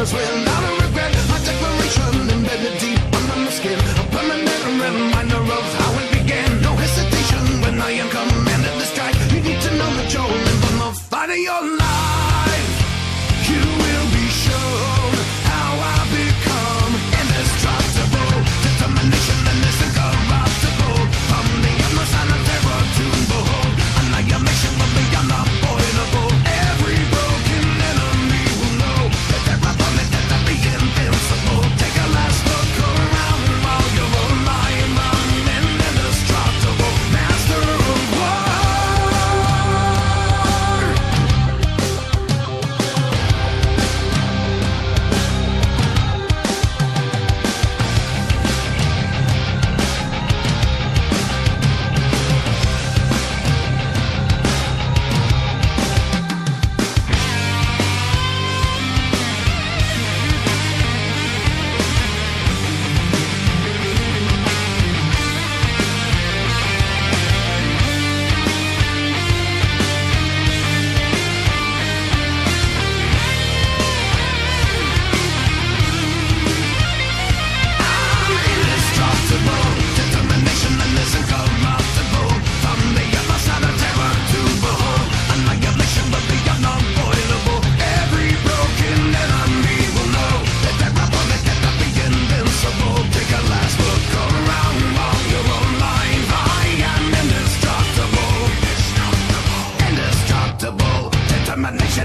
Without a regret, my declaration embedded deep under my skin, a permanent reminder of how it began. No hesitation when I am commanded to strike. You need to know that you're living the fight of your life. You will be shown how I become indestructible. Determination and is incorruptible. From the endless and the terror to behold, annihilation will be unavoidable. Every broken enemy will know that they're up on it, that they'll be invincible. Take a last look around while you're alive. I'm an indestructible master of war. Determination